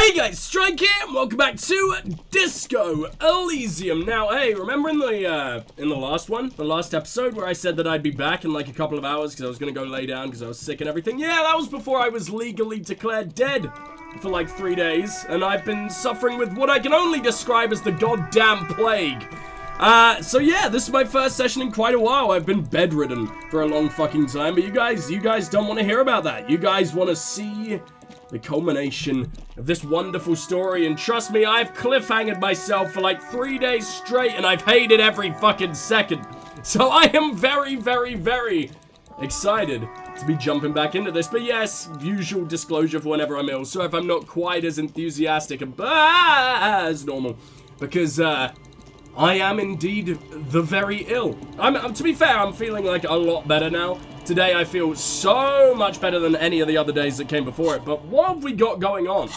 Hey guys, Strike here, and welcome back to Disco Elysium. Now, hey, remember in the last episode where I said that I'd be back in like a couple of hours because I was gonna go lay down because I was sick and everything? Yeah, that was before I was legally declared dead for like 3 days, and I've been suffering with what I can only describe as the goddamn plague. So yeah, this is my first session in quite a while. I've been bedridden for a long fucking time, but you guys don't want to hear about that. You guys want to see the culmination of this wonderful story, and trust me, I've cliffhangered myself for like 3 days straight, and I've hated every fucking second. So I am very, very, very excited to be jumping back into this. But yes, usual disclosure for whenever I'm ill, so if I'm not quite as enthusiastic as normal, because I am indeed the very ill. To be fair, I'm feeling like a lot better now. Today I feel so much better than any of the other days that came before it, but what have we got going on?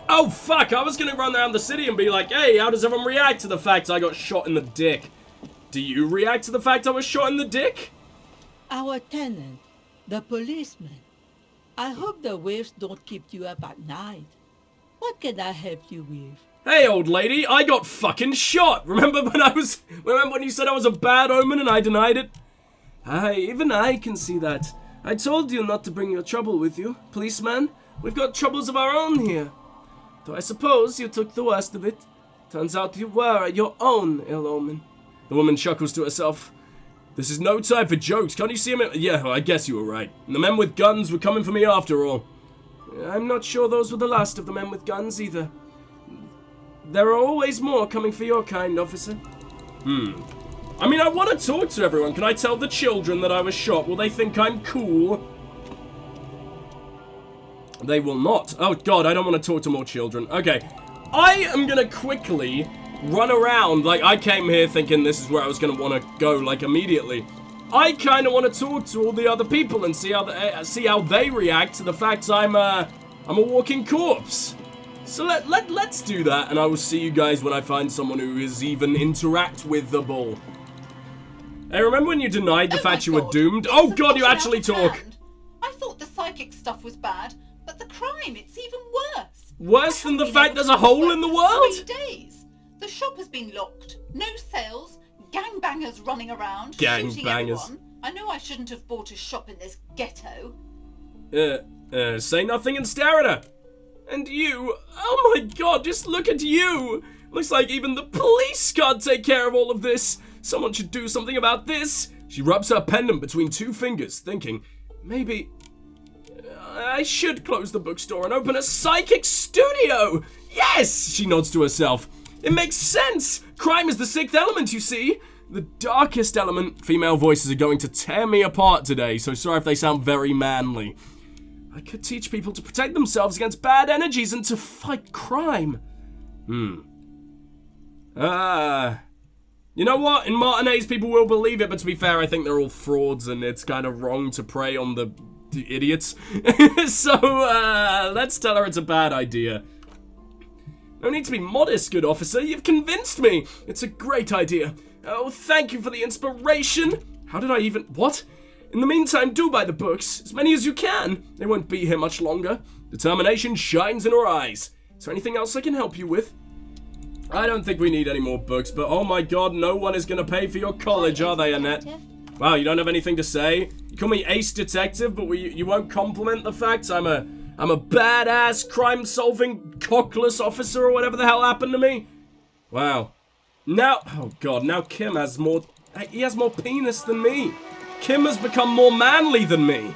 Oh fuck, I was gonna run around the city and be like, hey, how does everyone react to the fact I got shot in the dick? Do you react to the fact I was shot in the dick? Our tenant, the policeman. I hope the waves don't keep you up at night. What can I help you with? Hey, old lady, I got fucking shot. Remember when you said I was a bad omen and I denied it? Even I can see that. I told you not to bring your trouble with you, policeman. We've got troubles of our own here. Though I suppose you took the worst of it. Turns out you were your own ill omen. The woman chuckles to herself. This is no time for jokes. Can't you see him? Yeah, I guess you were right. The men with guns were coming for me after all. I'm not sure those were the last of the men with guns either. There are always more coming for your kind, officer. I mean, I want to talk to everyone. Can I tell the children that I was shot? Will they think I'm cool? They will not. Oh, God, I don't want to talk to more children. Okay, I am going to quickly run around. Like, I came here thinking this is where I was going to want to go, like, immediately. I kind of want to talk to all the other people and see how they react to the fact I'm a walking corpse. So let's do that, and I will see you guys when I find someone who is even interact with the ball. Hey, remember when you denied the fact you were doomed? Oh God, you actually talk. I thought the psychic stuff was bad, but the crime, it's even worse. Worse than the fact there's a hole in the world? 3 days. The shop has been locked, no sales, gangbangers running around, shooting everyone. I know I shouldn't have bought a shop in this ghetto. Say nothing and stare at her. And you, oh my God, just look at you. Looks like even the police can't take care of all of this. Someone should do something about this. She rubs her pendant between 2 fingers, thinking, maybe I should close the bookstore and open a psychic studio. Yes, she nods to herself. It makes sense. Crime is the 6th element, you see. The darkest element. Female voices are going to tear me apart today, so sorry if they sound very manly. I could teach people to protect themselves against bad energies and to fight crime. You know what? In Martinez, people will believe it, but to be fair, I think they're all frauds, and it's kind of wrong to prey on the idiots. So, let's tell her it's a bad idea. No need to be modest, good officer. You've convinced me. It's a great idea. Oh, thank you for the inspiration. How did I even... What? In the meantime, do buy the books. As many as you can. They won't be here much longer. Determination shines in her eyes. Is there anything else I can help you with? I don't think we need any more books, but oh my God, no one is going to pay for your college, are they, Annette? Wow, you don't have anything to say? You call me Ace Detective, but you won't compliment the fact I'm a badass crime-solving cockless officer or whatever the hell happened to me? Wow. Now, oh God, now Kim has more... He has more penis than me. Kim has become more manly than me.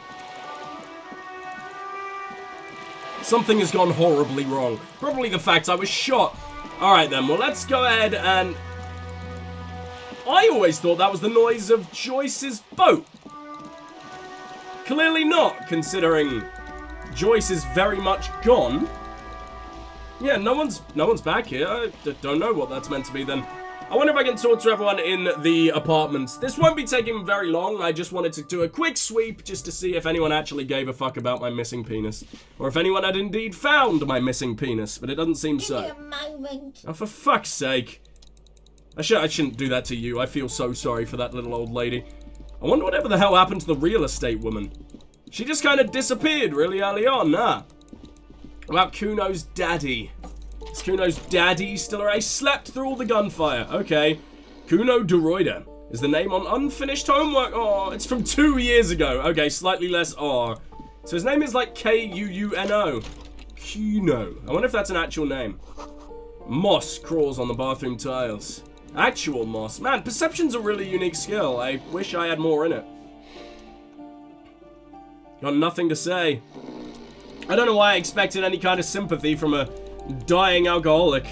Something has gone horribly wrong. Probably the fact I was shot. Alright then, well let's go ahead and... I always thought that was the noise of Joyce's boat. Clearly not, considering Joyce is very much gone. Yeah, no one's back here. I don't know what that's meant to be then. I wonder if I can talk to everyone in the apartments. This won't be taking very long. I just wanted to do a quick sweep just to see if anyone actually gave a fuck about my missing penis. Or if anyone had indeed found my missing penis, but it doesn't seem so. Give me a moment. Oh, for fuck's sake. I shouldn't do that to you. I feel so sorry for that little old lady. I wonder whatever the hell happened to the real estate woman. She just kind of disappeared really early on, huh? About Kuno's daddy. Is Kuno's daddy still around? He slept through all the gunfire. Okay. Kuno Deroida is the name on unfinished homework. Oh, it's from 2 years ago. Okay, slightly less R. So his name is like Kuuno. Kuno. I wonder if that's an actual name. Moss crawls on the bathroom tiles. Actual moss. Man, perception's a really unique skill. I wish I had more in it. Got nothing to say. I don't know why I expected any kind of sympathy from a dying alcoholic.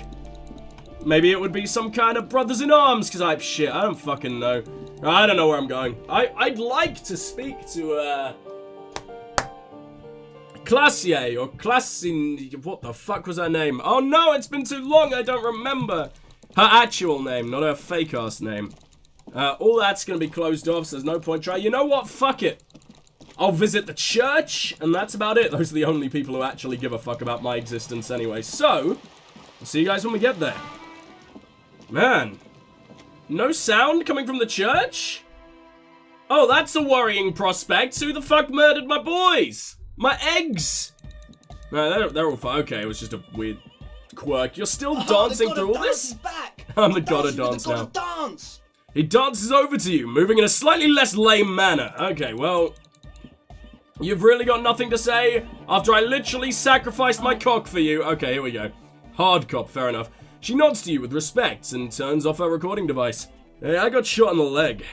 Maybe it would be some kind of brothers in arms, because shit, I don't fucking know. I don't know where I'm going. I'd like to speak to, Classier, or Classin, what the fuck was her name? Oh no, it's been too long, I don't remember. Her actual name, not her fake-ass name. All that's gonna be closed off, so there's no point trying. You know what, fuck it. I'll visit the church, and that's about it. Those are the only people who actually give a fuck about my existence anyway. So, I'll see you guys when we get there. Man, no sound coming from the church? Oh, that's a worrying prospect. Who the fuck murdered my boys? My eggs? No, they're all fine. Okay, it was just a weird quirk. You're still dancing through all this? Back. I'm the god of dance now. He dances over to you, moving in a slightly less lame manner. Okay, well, you've really got nothing to say after I literally sacrificed my cock for you. Okay, here we go. Hard cop, fair enough. She nods to you with respect and turns off her recording device. Hey, I got shot in the leg.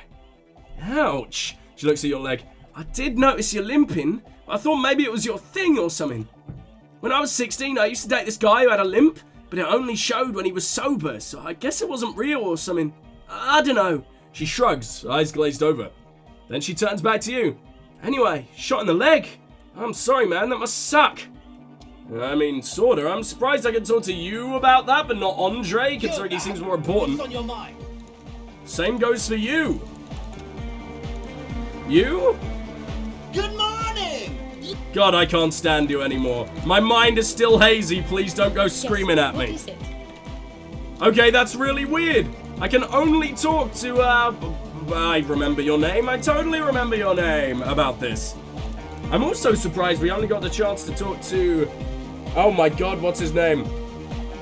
Ouch. She looks at your leg. I did notice you limping. I thought maybe it was your thing or something. When I was 16, I used to date this guy who had a limp, but it only showed when he was sober, so I guess it wasn't real or something. I don't know. She shrugs, eyes glazed over. Then she turns back to you. Anyway, shot in the leg. I'm sorry, man, that must suck. I mean, sorta. I'm surprised I can talk to you about that, but not Andre, considering he seems more important. What's on your mind? Same goes for you. You? Good morning! God, I can't stand you anymore. My mind is still hazy. Please don't go screaming at me. Okay, that's really weird. I can only talk to, I remember your name. I totally remember your name about this. I'm also surprised we only got the chance to talk to... Oh my god, what's his name?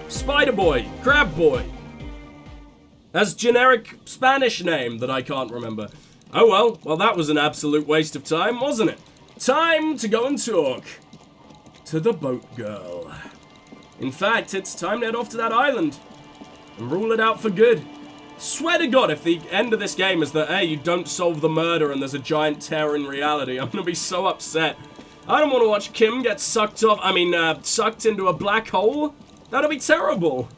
Spider Boy. Crab Boy. That's generic Spanish name that I can't remember. Oh well, that was an absolute waste of time, wasn't it? Time to go and talk to the boat girl. In fact, it's time to head off to that island and rule it out for good. Swear to God, if the end of this game is that, hey, you don't solve the murder and there's a giant terror in reality, I'm gonna be so upset. I don't want to watch Kim get sucked into a black hole. That'll be terrible.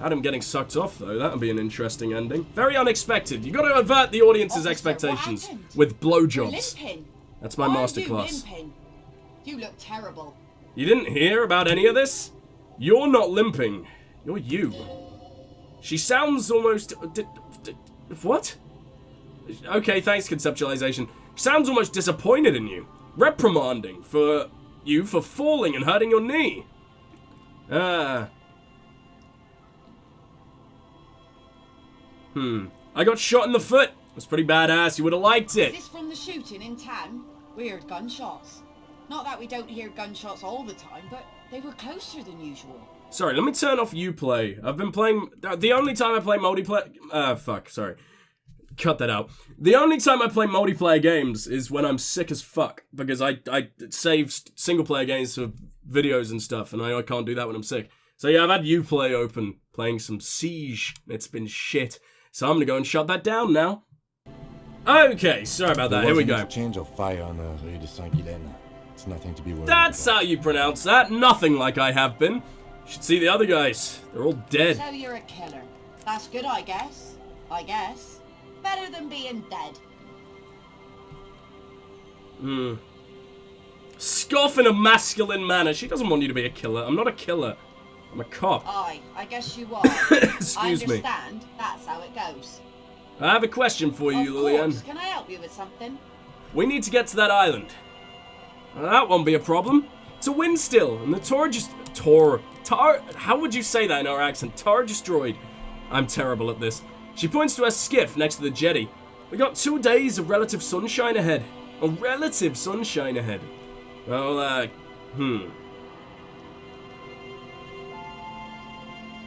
Adam getting sucked off, though, that'll be an interesting ending. Very unexpected. You gotta avert the audience's expectations with blowjobs. That's my masterclass. You look terrible. You didn't hear about any of this? You're not limping. You're you. She sounds almost... what? Okay, thanks, conceptualization. She sounds almost disappointed in you. Reprimanding for you for falling and hurting your knee. I got shot in the foot. It was pretty badass. You would have liked it. Is this from the shooting in town? Weird gunshots. Not that we don't hear gunshots all the time, but they were closer than usual. Sorry, let me turn off Uplay. I've been playing... The only time I play multiplayer... fuck, sorry. Cut that out. The only time I play multiplayer games is when I'm sick as fuck. Because I save single-player games for videos and stuff, and I can't do that when I'm sick. So yeah, I've had Uplay open, playing some Siege. It's been shit. So I'm gonna go and shut that down now. Okay, sorry about that. Here we go. Change of fire on the Rue de Saint-Guylaine. It's nothing to be worried That's about. how you pronounce that. Nothing like I have been. You should see the other guys. They're all dead. So you're a killer. That's good, I guess. Better than being dead. Scoff in a masculine manner. She doesn't want you to be a killer. I'm not a killer. I'm a cop. I guess you are. Excuse me. I understand. That's how it goes. I have a question for you, Lillian. Of course. Can I help you with something? We need to get to that island. That won't be a problem. It's a wind still, and the how would you say that in our accent? Tar destroyed. I'm terrible at this. She points to her skiff next to the jetty. We got 2 days of relative sunshine ahead. Well,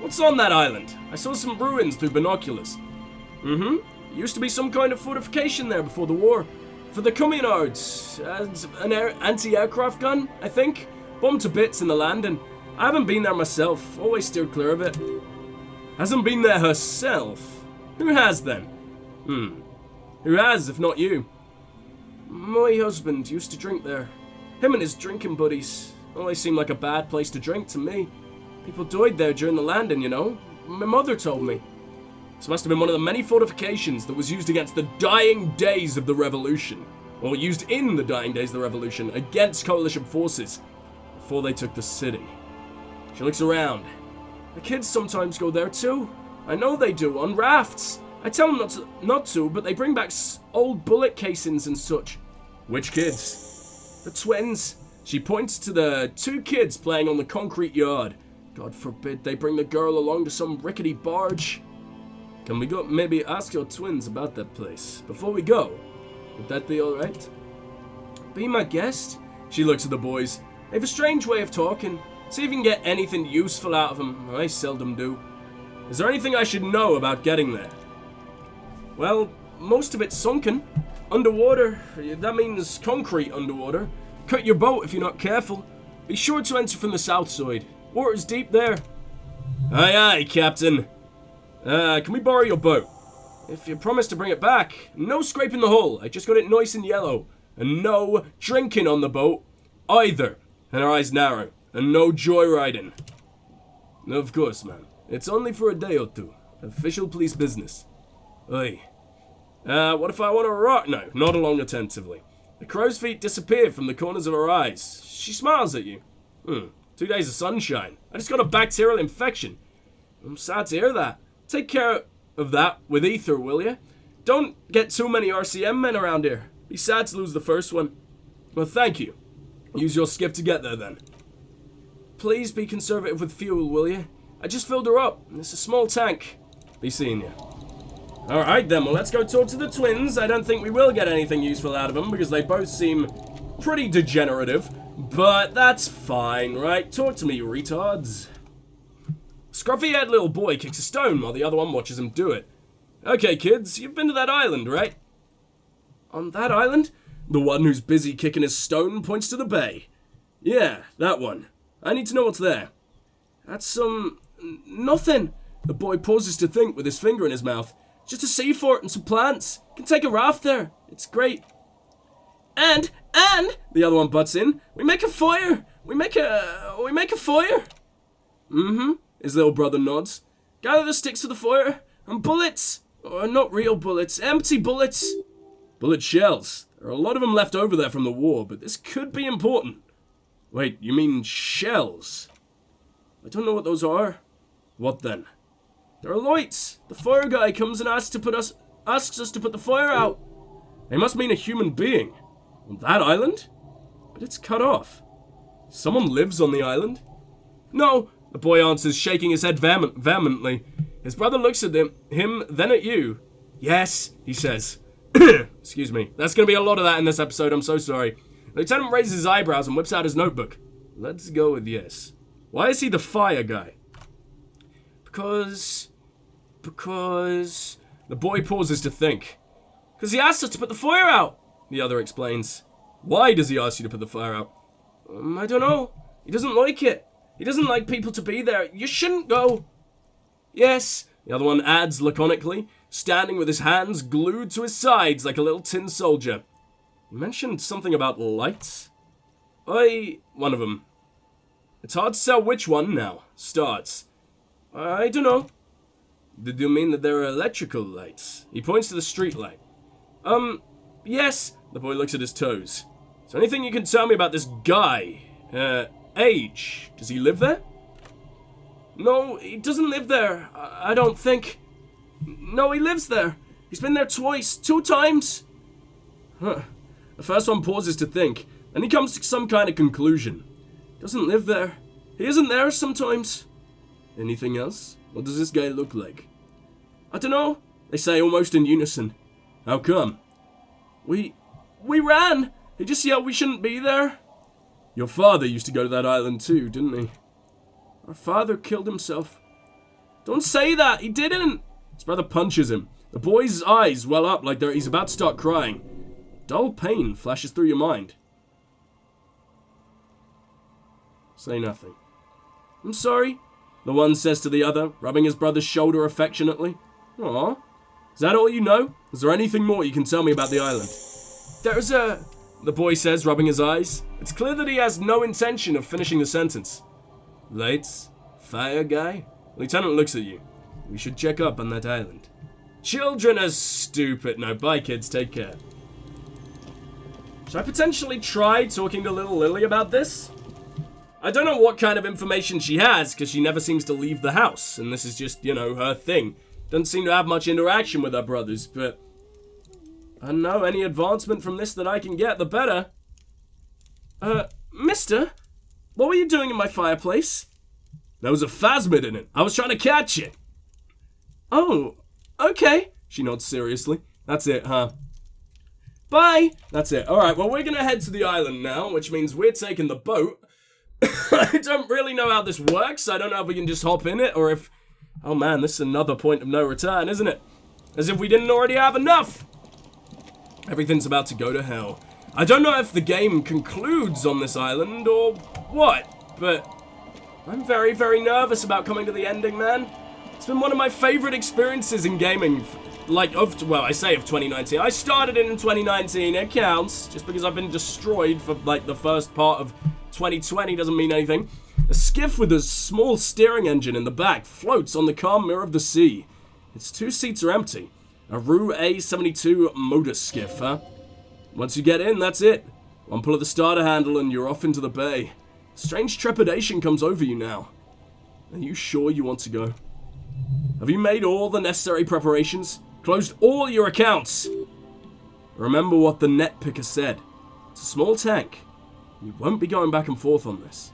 What's on that island? I saw some ruins through binoculars. There used to be some kind of fortification there before the war. For the Communards. An anti-aircraft gun, I think. Bombed to bits in the landing. I haven't been there myself. Always steered clear of it. Hasn't been there herself? Who has then? Who has, if not you? My husband used to drink there. Him and his drinking buddies. Always seemed like a bad place to drink to me. People died there during the landing, you know. My mother told me. This must have been one of the many fortifications that was used against the dying days of the revolution. Or used in the dying days of the revolution against coalition forces before they took the city. She looks around. The kids sometimes go there too. I know they do, on rafts. I tell them not to, but they bring back old bullet casings and such. Which kids? The twins. She points to the 2 kids playing on the concrete yard. God forbid they bring the girl along to some rickety barge. Can we go maybe ask your twins about that place before we go? Would that be alright? Be my guest? She looks at the boys. They have a strange way of talking. See if you can get anything useful out of them. I seldom do. Is there anything I should know about getting there? Well, most of it's sunken. Underwater. That means concrete underwater. Cut your boat if you're not careful. Be sure to enter from the south side. Water's deep there. Aye, aye, Captain. Can we borrow your boat? If you promise to bring it back. No scraping the hull. I just got it nice and yellow. And no drinking on the boat either. And her eyes narrow. And no joyriding. Of course, man. It's only for a day or two. Official police business. Oi. What if I want to rock now? Nod along attentively. The crow's feet disappear from the corners of her eyes. She smiles at you. 2 days of sunshine. I just got a bacterial infection. I'm sad to hear that. Take care of that with ether, will you? Don't get too many RCM men around here. Be sad to lose the first one. Well, thank you. Use your skiff to get there, then. Please be conservative with fuel, will you? I just filled her up. It's a small tank. Be seeing you. Alright then, well let's go talk to the twins. I don't think we will get anything useful out of them because they both seem pretty degenerative. But that's fine, right? Talk to me, you retards. Scruffy-haired little boy kicks a stone while the other one watches him do it. Okay, kids, you've been to that island, right? On that island? The one who's busy kicking his stone points to the bay. Yeah, that one. I need to know what's there. That's, nothing. The boy pauses to think with his finger in his mouth. Just a sea fort and some plants. You can take a raft there. It's great. And, the other one butts in. We make a fire. We make a fire. His little brother nods. Gather the sticks for the fire. And bullets. Or not real bullets. Empty bullets. Bullet shells. There are a lot of them left over there from the war, but this could be important. Wait, you mean shells? I don't know what those are. What then? There are lights. The fire guy comes and asks us to put the fire out. They must mean a human being. On that island? But it's cut off. Someone lives on the island? No, the boy answers, shaking his head vehemently. His brother looks at him, then at you. Yes, he says. Excuse me. There's going to be a lot of that in this episode, I'm so sorry. The lieutenant raises his eyebrows and whips out his notebook. Let's go with yes. Why is he the fire guy? Because... The boy pauses to think. Because he asked us to put the fire out, the other explains. Why does he ask you to put the fire out? I don't know. He doesn't like it. He doesn't like people to be there. You shouldn't go. Yes, the other one adds laconically, standing with his hands glued to his sides like a little tin soldier. You mentioned something about lights? One of them. It's hard to tell which one now. Starts. I don't know. Did you mean that there are electrical lights? He points to the street light. Yes. The boy looks at his toes. Is there anything you can tell me about this guy? Age. Does he live there? No, he doesn't live there. I don't think. No, he lives there. He's been there twice. 2 times. Huh. The first one pauses to think. Then he comes to some kind of conclusion. He doesn't live there. He isn't there sometimes. Anything else? What does this guy look like? I don't know. They say almost in unison. How come? We ran. He just yelled we shouldn't be there. Your father used to go to that island too, didn't he? Our father killed himself. Don't say that. He didn't. His brother punches him. The boy's eyes well up like he's about to start crying. Dull pain flashes through your mind. Say nothing. I'm sorry, the one says to the other, rubbing his brother's shoulder affectionately. Aw. Is that all you know? Is there anything more you can tell me about the island? There's a... The boy says, rubbing his eyes. It's clear that he has no intention of finishing the sentence. Lights? Fire guy? Lieutenant looks at you. We should check up on that island. Children are stupid. No, bye kids, take care. Should I potentially try talking to little Lily about this? I don't know what kind of information she has, because she never seems to leave the house, and this is just, you know, her thing. Doesn't seem to have much interaction with her brothers, but... I don't know, any advancement from this that I can get, the better. Mister? What were you doing in my fireplace? There was a phasmid in it. I was trying to catch it. Oh, okay. She nods seriously. That's it, huh? Bye. That's it. Alright, well, we're gonna head to the island now, which means we're taking the boat. I don't really know how this works. I don't know if we can just hop in it, or if... Oh man, this is another point of no return, isn't it? As if we didn't already have enough. Everything's about to go to hell. I don't know if the game concludes on this island or what, but I'm very, very nervous about coming to the ending, man. It's been one of my favorite experiences in gaming, I say of 2019. I started it in 2019, it counts, just because I've been destroyed for, the first part of 2020 doesn't mean anything. A skiff with a small steering engine in the back floats on the calm mirror of the sea. Its 2 seats are empty. A Rue A72 motor skiff, huh? Once you get in, that's it. One pull of the starter handle and you're off into the bay. Strange trepidation comes over you now. Are you sure you want to go? Have you made all the necessary preparations? Closed all your accounts? Remember what the net picker said. It's a small tank. You won't be going back and forth on this.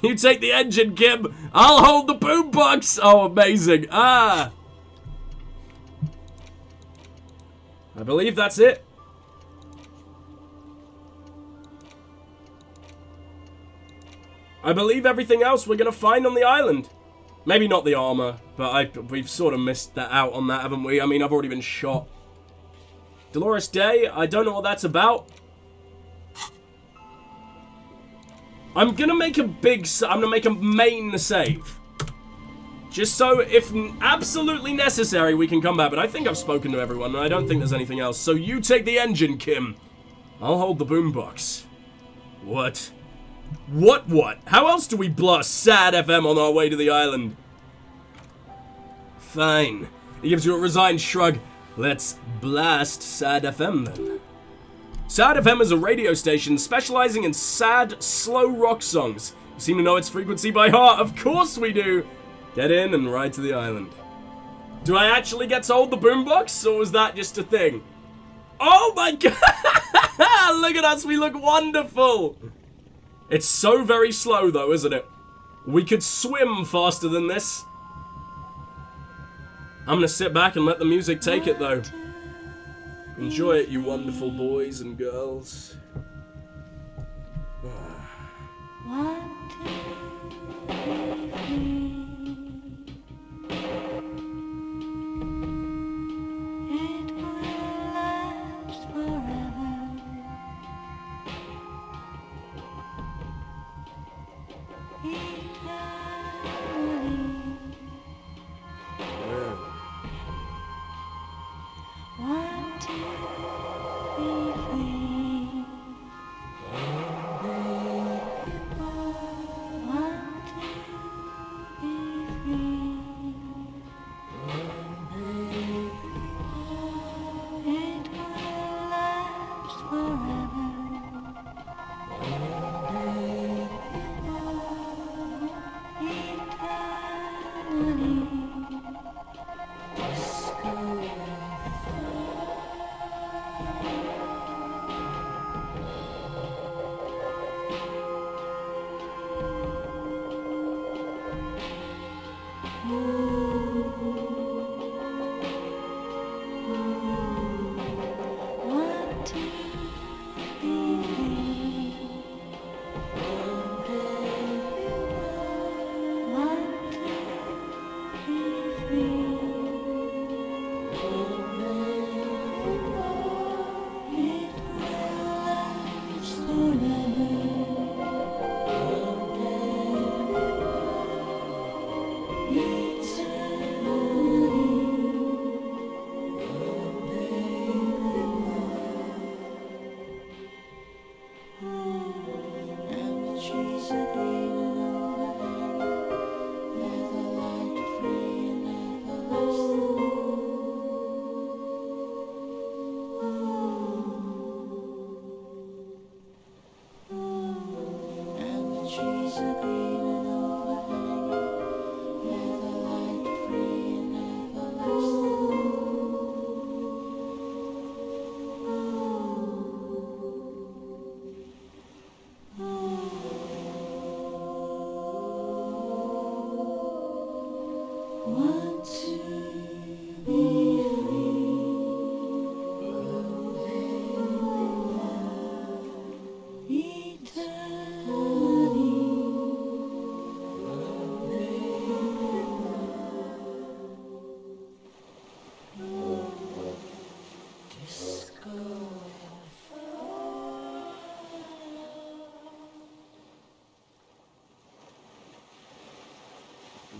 You take the engine, Kim. I'll hold the boombox. Oh, amazing. I believe that's it. I believe everything else we're going to find on the island. Maybe not the armor, but we've sort of missed that out on that, haven't we? I mean, I've already been shot. Dolores Day, I don't know what that's about. I'm going to make a main save. Just so, if absolutely necessary, we can come back. But I think I've spoken to everyone, and I don't think there's anything else. So you take the engine, Kim. I'll hold the boombox. What? What? How else do we blast Sad FM on our way to the island? Fine. He gives you a resigned shrug. Let's blast Sad FM, then. Sad FM is a radio station specializing in sad, slow rock songs. You seem to know its frequency by heart. Of course we do. Get in and ride to the island. Do I actually get to hold the boombox, or was that just a thing? Oh my god! Look at us, we look wonderful! It's so very slow though, isn't it? We could swim faster than this. I'm gonna sit back and let the music take it though. Enjoy it, you wonderful boys and girls.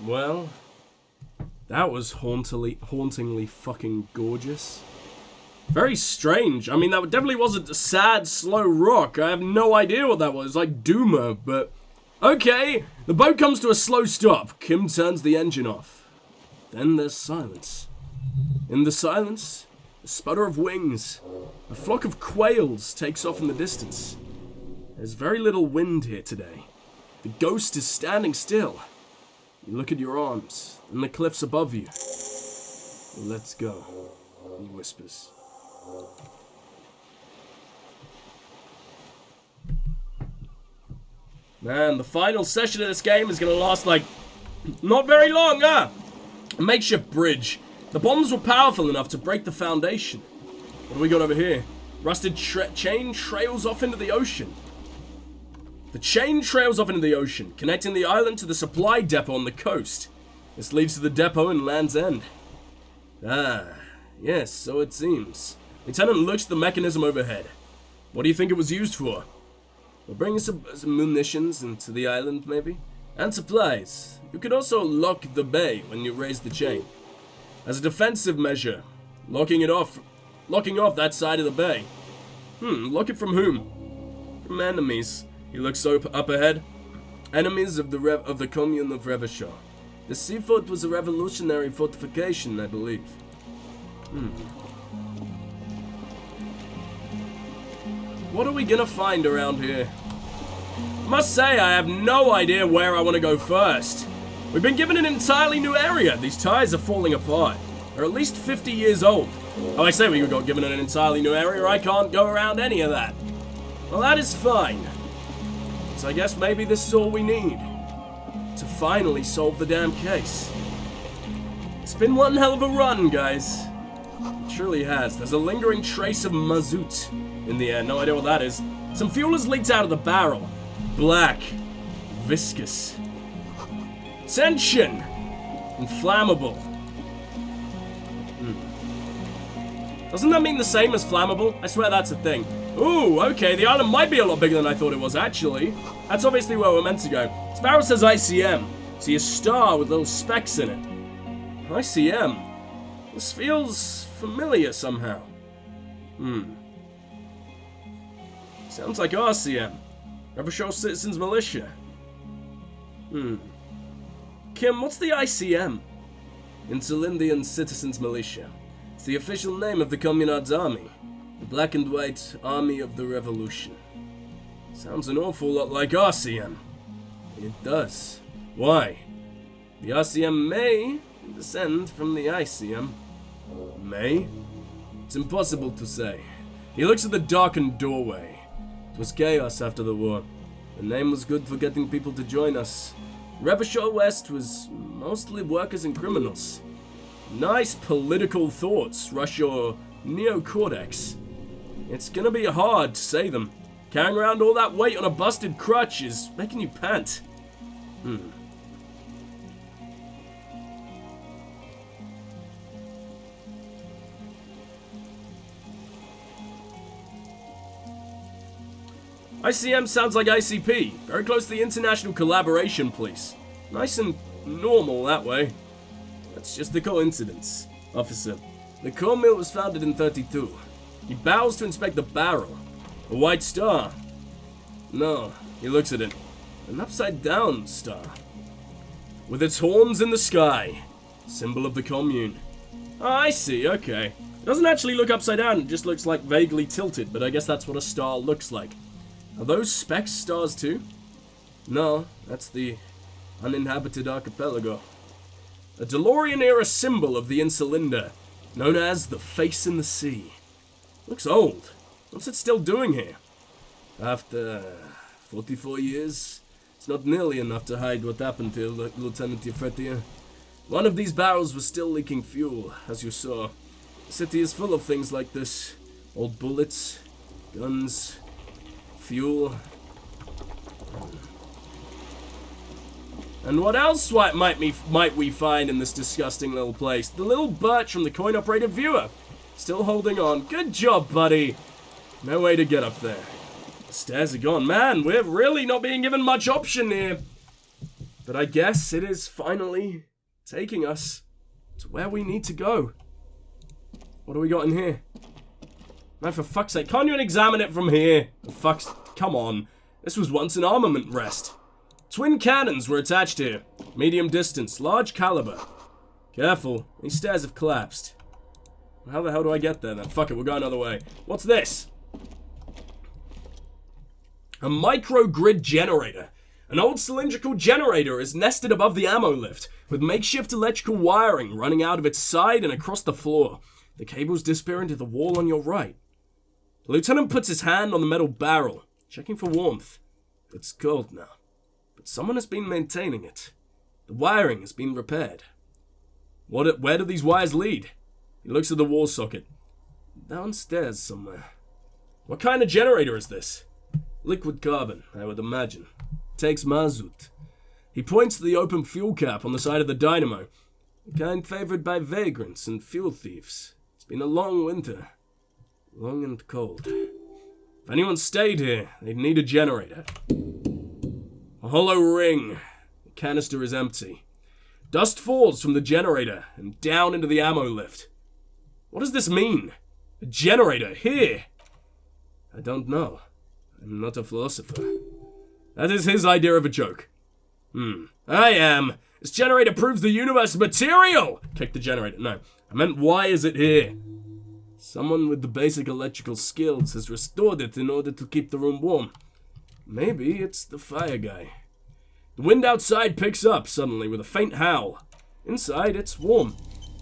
Well, that was hauntingly fucking gorgeous. Very strange. I mean, that definitely wasn't a sad, slow rock. I have no idea what that was. Like Doomer, but... Okay, the boat comes to a slow stop. Kim turns the engine off. Then there's silence. In the silence, a sputter of wings. A flock of quails takes off in the distance. There's very little wind here today. The ghost is standing still. You look at your arms, and the cliffs above you. Let's go, he whispers. Man, the final session of this game is gonna last, like, not very long, huh? A makeshift bridge. The bombs were powerful enough to break the foundation. What do we got over here? Rusted chain trails off into the ocean. The chain trails off into the ocean, connecting the island to the supply depot on the coast. This leads to the depot in Land's End. Ah, yes, so it seems. Lieutenant looks at the mechanism overhead. What do you think it was used for? We'll bring some munitions into the island, maybe? And supplies. You could also lock the bay when you raise the chain. As a defensive measure, locking off that side of the bay. Lock it from whom? From enemies. He looks up ahead. Enemies of the commune of Revachol. The sea fort was a revolutionary fortification, I believe. What are we gonna find around here? I must say, I have no idea where I want to go first. We've been given an entirely new area. These tires are falling apart. They're at least 50 years old. Oh, I say we got given an entirely new area. I can't go around any of that. Well, that is fine. So I guess maybe this is all we need to finally solve the damn case. It's been one hell of a run, guys. It truly has. There's a lingering trace of mazout in the air. No idea what that is. Some fuel has leaked out of the barrel. Black. Viscous. Tension. Inflammable. Doesn't that mean the same as flammable? I swear that's a thing. Ooh, okay, the island might be a lot bigger than I thought it was, actually. That's obviously where we're meant to go. This barrel says ICM. See a star with little specks in it. ICM. This feels familiar somehow. Sounds like RCM. Revachol Citizens Militia. Kim, what's the ICM? Insulindian Citizens Militia. It's the official name of the Communard's army. The Black and White Army of the Revolution. Sounds an awful lot like RCM. It does. Why? The RCM may descend from the ICM. May? It's impossible to say. He looks at the darkened doorway. It was chaos after the war. The name was good for getting people to join us. Revachol West was mostly workers and criminals. Nice political thoughts, rush your neocortex. It's gonna be hard to say them. Carrying around all that weight on a busted crutch is making you pant. ICM sounds like ICP. Very close to the International Collaboration Police. Nice and normal that way. That's just a coincidence, officer. The core mill was founded in 32. He bows to inspect the barrel. A white star. No, he looks at it. An upside-down star. With its horns in the sky. Symbol of the commune. Oh, I see, okay. It doesn't actually look upside down, it just looks like vaguely tilted, but I guess that's what a star looks like. Are those specks stars too? No, that's the uninhabited archipelago. A DeLorean-era symbol of the Insulinda, known as the Face in the Sea. Looks old. What's it still doing here? After 44 years, it's not nearly enough to hide what happened to Lieutenant Yefretia. One of these barrels was still leaking fuel, as you saw. The city is full of things like this. Old bullets, guns, fuel. And what else might we find in this disgusting little place? The little birch from the coin-operated viewer. Still holding on. Good job, buddy. No way to get up there. The stairs are gone. Man, we're really not being given much option here. But I guess it is finally taking us to where we need to go. What do we got in here? Man, for fuck's sake, can't you examine it from here? Come on. This was once an armament rest. Twin cannons were attached here. Medium distance, large caliber. Careful, these stairs have collapsed. How the hell do I get there then? Fuck it, we'll go another way. What's this? A microgrid generator. An old cylindrical generator is nested above the ammo lift, with makeshift electrical wiring running out of its side and across the floor. The cables disappear into the wall on your right. The lieutenant puts his hand on the metal barrel, checking for warmth. It's cold now, but someone has been maintaining it. The wiring has been repaired. Where do these wires lead? He looks at the wall socket. Downstairs somewhere. What kind of generator is this? Liquid carbon, I would imagine. Takes mazout. He points to the open fuel cap on the side of the dynamo. The kind favored by vagrants and fuel thieves. It's been a long winter. Long and cold. If anyone stayed here, they'd need a generator. A hollow ring. The canister is empty. Dust falls from the generator and down into the ammo lift. What does this mean? A generator here? I don't know. I'm not a philosopher. That is his idea of a joke. I am. This generator proves the universe is material! Kick the generator. No. I meant, why is it here? Someone with the basic electrical skills has restored it in order to keep the room warm. Maybe it's the fire guy. The wind outside picks up suddenly with a faint howl. Inside, it's warm.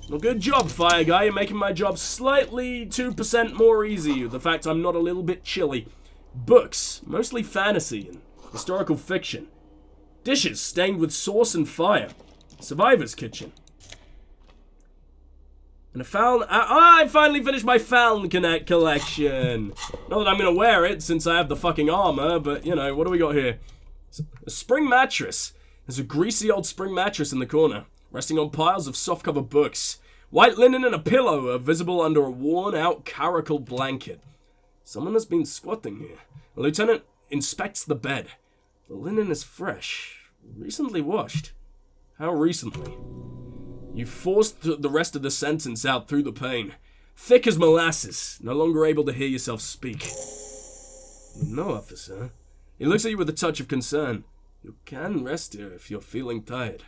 Well, good job, fire guy. You're making my job slightly 2% more easy with the fact I'm not a little bit chilly. Books, mostly fantasy and historical fiction. Dishes stained with sauce and fire. Survivor's kitchen. And a Fallon... I finally finished my Fallon collection. Not that I'm going to wear it since I have the fucking armor, but, you know, what do we got here? A spring mattress. There's a greasy old spring mattress in the corner, resting on piles of soft-cover books. White linen and a pillow are visible under a worn-out caracal blanket. Someone has been squatting here. The lieutenant inspects the bed. The linen is fresh, recently washed. How recently? You forced the rest of the sentence out through the pain. Thick as molasses, no longer able to hear yourself speak. No, officer. He looks at you with a touch of concern. You can rest here if you're feeling tired.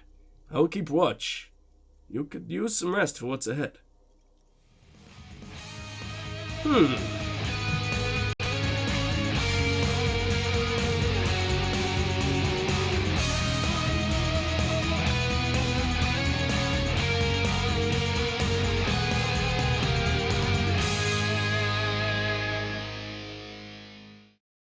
I will keep watch. You could use some rest for what's ahead.